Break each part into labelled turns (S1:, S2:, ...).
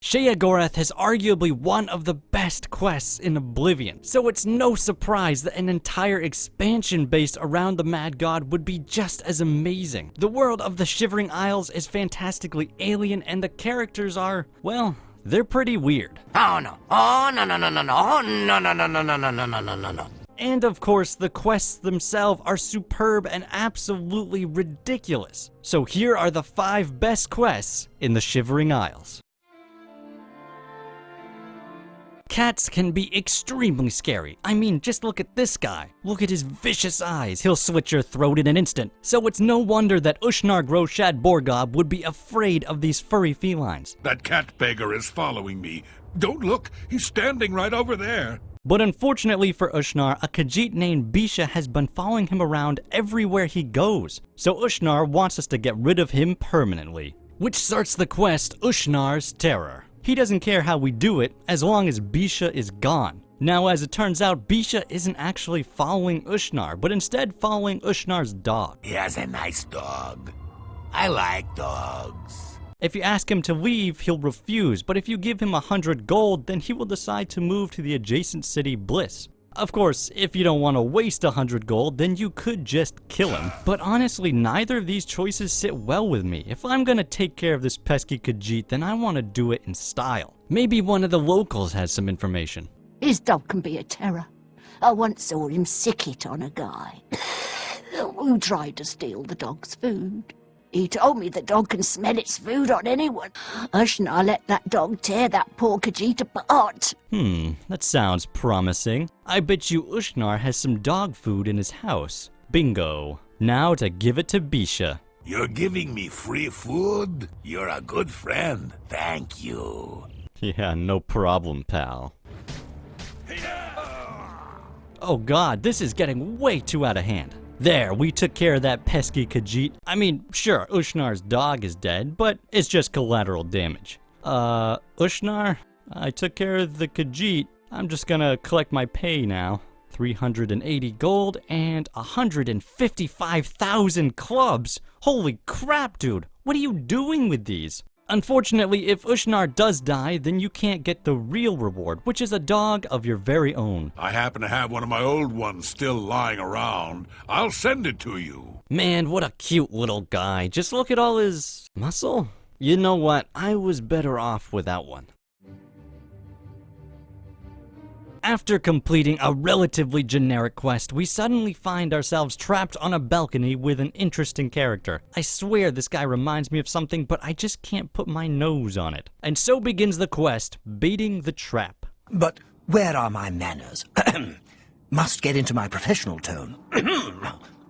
S1: Sheogorath has arguably one of the best quests in Oblivion, so it's no surprise that an entire expansion based around the Mad God would be just as amazing. The world of the Shivering Isles is fantastically alien and the characters are, well, they're pretty weird.
S2: Oh no, oh no no no no no, oh no no no no no no no no no no.
S1: And of course, the quests themselves are superb and absolutely ridiculous. So here are the 5 best quests in the Shivering Isles. Cats can be extremely scary. I mean, just look at this guy. Look at his vicious eyes. He'll slit your throat in an instant. So it's no wonder that Ushnar Groshad Borgob would be afraid of these furry felines.
S3: That cat beggar is following me. Don't look, he's standing right over there.
S1: But unfortunately for Ushnar, a Khajiit named Bisha has been following him around everywhere he goes. So Ushnar wants us to get rid of him permanently. Which starts the quest, Ushnar's Terror. He doesn't care how we do it, as long as Bisha is gone. Now, as it turns out, Bisha isn't actually following Ushnar, but instead following Ushnar's dog.
S2: He has a nice dog. I like dogs.
S1: If you ask him to leave, he'll refuse, but if you give him 100 gold, then he will decide to move to the adjacent city Bliss. Of course, if you don't want to waste 100 gold, then you could just kill him. But honestly, neither of these choices sit well with me. If I'm gonna take care of this pesky Khajiit, then I want to do it in style. Maybe one of the locals has some information.
S4: His dog can be a terror. I once saw him sick it on a guy who tried to steal the dog's food. He told me the dog can smell its food on anyone. Ushnar let that dog tear that poor Khajiit apart.
S1: That sounds promising. I bet you Ushnar has some dog food in his house. Bingo. Now to give it to Bisha.
S2: You're giving me free food? You're a good friend. Thank you.
S1: Yeah, no problem, pal. Oh god, this is getting way too out of hand. There, we took care of that pesky Khajiit. I mean, sure, Ushnar's dog is dead, but it's just collateral damage. Ushnar, I took care of the Khajiit. I'm just gonna collect my pay now. 380 gold and 155,000 clubs. Holy crap, dude. What are you doing with these? Unfortunately, if Ushnar does die, then you can't get the real reward, which is a dog of your very own.
S3: I happen to have one of my old ones still lying around. I'll send it to you.
S1: Man, what a cute little guy. Just look at all his muscle. You know what? I was better off without one. After completing a relatively generic quest, we suddenly find ourselves trapped on a balcony with an interesting character. I swear this guy reminds me of something, but I just can't put my nose on it. And so begins the quest, baiting the trap.
S5: But where are my manners? Must get into my professional tone.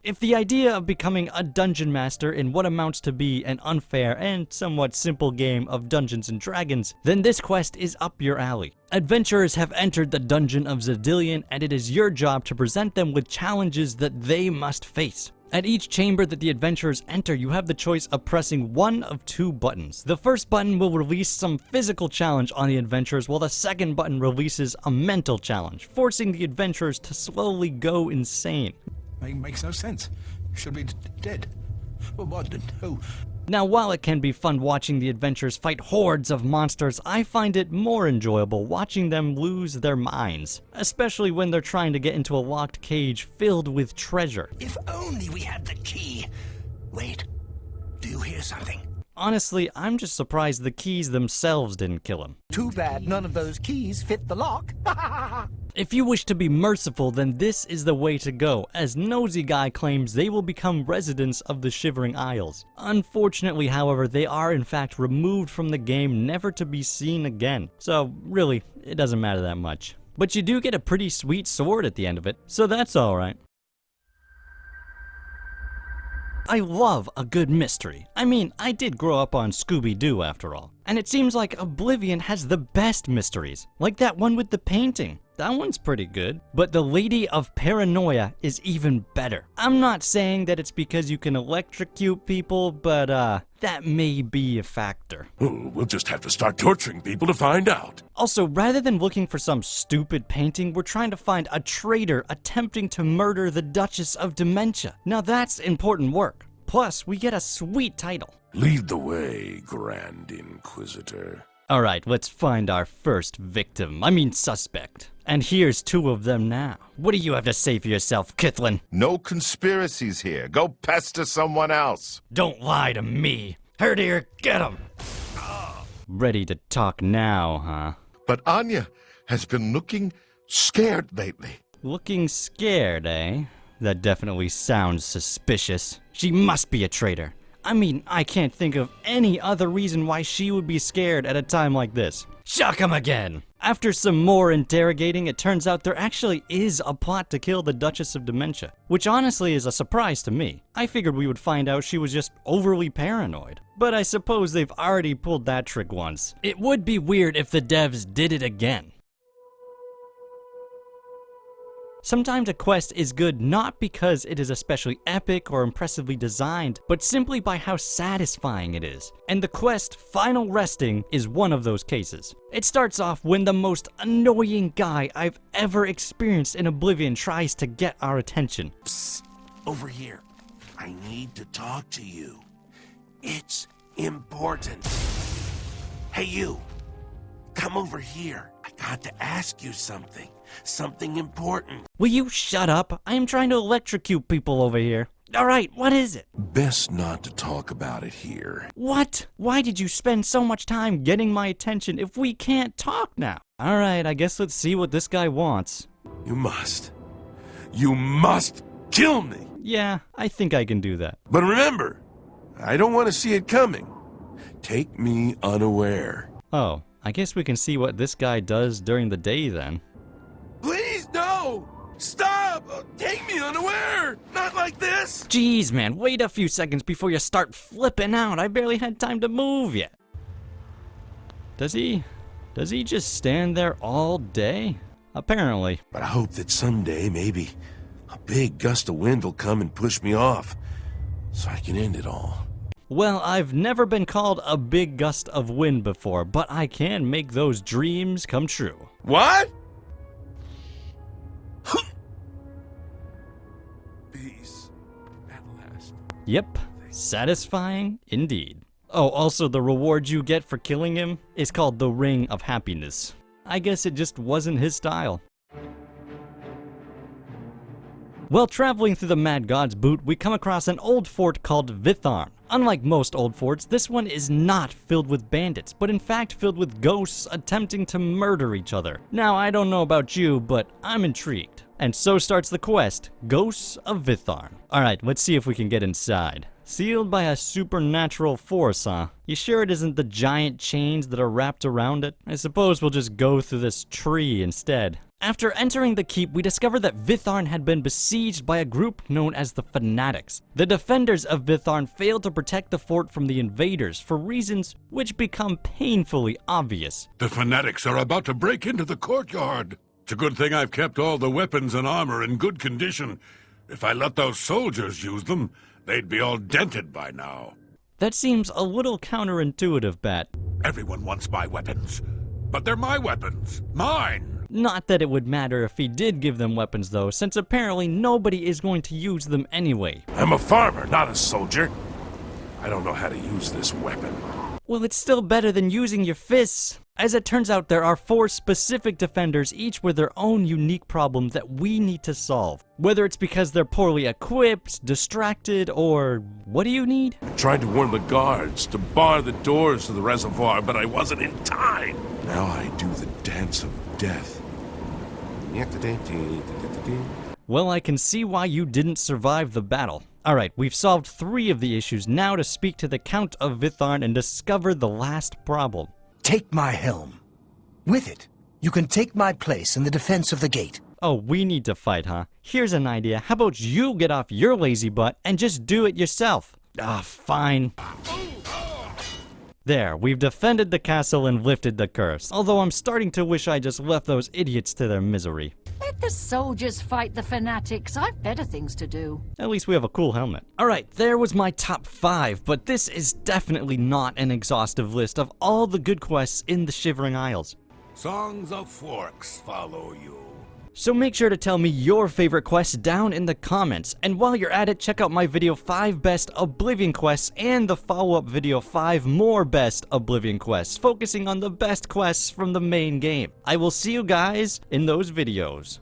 S1: If the idea of becoming a dungeon master in what amounts to be an unfair and somewhat simple game of Dungeons & Dragons, then this quest is up your alley. Adventurers have entered the dungeon of Xedilian, and it is your job to present them with challenges that they must face. At each chamber that the adventurers enter, you have the choice of pressing one of 2 buttons. The first button will release some physical challenge on the adventurers, while the second button releases a mental challenge, forcing the adventurers to slowly go insane.
S6: Makes no sense. Should be dead. Well, what? Who?
S1: Now, while it can be fun watching the adventurers fight hordes of monsters, I find it more enjoyable watching them lose their minds, especially when they're trying to get into a locked cage filled with treasure.
S5: If only we had the key. Wait, do you hear something?
S1: Honestly, I'm just surprised the keys themselves didn't kill him.
S5: Too bad none of those keys fit the lock.
S1: If you wish to be merciful, then this is the way to go, as Nosy Guy claims they will become residents of the Shivering Isles. Unfortunately, however, they are in fact removed from the game, never to be seen again. So really, it doesn't matter that much. But you do get a pretty sweet sword at the end of it, so that's alright. I love a good mystery. I mean, I did grow up on Scooby-Doo after all. And it seems like Oblivion has the best mysteries. Like that one with the painting. That one's pretty good. But the Lady of Paranoia is even better. I'm not saying that it's because you can electrocute people, but that may be a factor.
S3: Oh, we'll just have to start torturing people to find out.
S1: Also, rather than looking for some stupid painting, we're trying to find a traitor attempting to murder the Duchess of Dementia. Now that's important work. Plus, we get a sweet title.
S3: Lead the way, Grand Inquisitor.
S1: Alright, let's find our first victim. I mean suspect. And here's two of them now. What do you have to say for yourself, Kithlin?
S7: No conspiracies here. Go pester someone else.
S1: Don't lie to me. Hurt here, get him! Ready to talk now, huh?
S7: But Anya has been looking scared lately.
S1: Looking scared, eh? That definitely sounds suspicious. She must be a traitor. I mean, I can't think of any other reason why she would be scared at a time like this. Shock him again! After some more interrogating, it turns out there actually is a plot to kill the Duchess of Dementia, which honestly is a surprise to me. I figured we would find out she was just overly paranoid. But I suppose they've already pulled that trick once. It would be weird if the devs did it again. Sometimes a quest is good not because it is especially epic or impressively designed, but simply by how satisfying it is. And the quest Final Resting is one of those cases. It starts off when the most annoying guy I've ever experienced in Oblivion tries to get our attention.
S2: Psst, over here. I need to talk to you. It's important. Hey, you. Come over here. I got to ask you something. Something important.
S1: Will you shut up? I am trying to electrocute people over here. Alright, what is it?
S2: Best not to talk about it here.
S1: What? Why did you spend so much time getting my attention if we can't talk now? Alright, I guess let's see what this guy wants.
S2: You must kill me.
S1: Yeah, I think I can do that.
S2: But remember, I don't want to see it coming. Take me unaware.
S1: Oh, I guess we can see what this guy does during the day then.
S2: Please, no! Stop! Take me unaware! Not like this!
S1: Jeez, man, wait a few seconds before you start flipping out. I barely had time to move yet. Does he just stand there all day? Apparently.
S2: But I hope that someday, maybe, a big gust of wind will come and push me off, so I can end it all.
S1: Well, I've never been called a big gust of wind before, but I can make those dreams come true.
S2: What? Peace at last.
S1: Yep, satisfying indeed. Oh, also the reward you get for killing him is called the Ring of Happiness. I guess it just wasn't his style. While traveling through the Mad God's Boot, we come across an old fort called Vuitton. Unlike most old forts, this one is not filled with bandits, but in fact filled with ghosts attempting to murder each other. Now, I don't know about you, but I'm intrigued. And so starts the quest, Ghosts of Vuitton. Alright, let's see if we can get inside. Sealed by a supernatural force, huh? You sure it isn't the giant chains that are wrapped around it? I suppose we'll just go through this tree instead. After entering the keep, we discover that Vuitton had been besieged by a group known as the Fanatics. The defenders of Vuitton failed to protect the fort from the invaders for reasons which become painfully obvious.
S3: The fanatics are about to break into the courtyard. It's a good thing I've kept all the weapons and armor in good condition. If I let those soldiers use them, they'd be all dented by now.
S1: That seems a little counterintuitive, Bat.
S3: Everyone wants my weapons, but they're my weapons. Mine!
S1: Not that it would matter if he did give them weapons though, since apparently nobody is going to use them anyway.
S2: I'm a farmer, not a soldier. I don't know how to use this weapon.
S1: Well, it's still better than using your fists. As it turns out, there are 4 specific defenders, each with their own unique problem that we need to solve. Whether it's because they're poorly equipped, distracted, or what do you need?
S2: I tried to warn the guards to bar the doors to the reservoir, but I wasn't in time. Now I do the dance of death.
S1: Well, I can see why you didn't survive the battle. Alright, we've solved 3 of the issues, now to speak to the Count of Vuitton and discover the last problem.
S5: Take my helm. With it, you can take my place in the defense of the gate.
S1: Oh, we need to fight, huh? Here's an idea. How about you get off your lazy butt and just do it yourself? Ah, fine. There, we've defended the castle and lifted the curse. Although I'm starting to wish I just left those idiots to their misery.
S4: Let the soldiers fight the fanatics. I've better things to do.
S1: At least we have a cool helmet. Alright, there was my top 5, but this is definitely not an exhaustive list of all the good quests in the Shivering Isles.
S2: Songs of Forks follow you.
S1: So make sure to tell me your favorite quests down in the comments, and while you're at it, check out my video 5 best Oblivion quests and the follow-up video 5 more best Oblivion quests, focusing on the best quests from the main game. I will see you guys in those videos.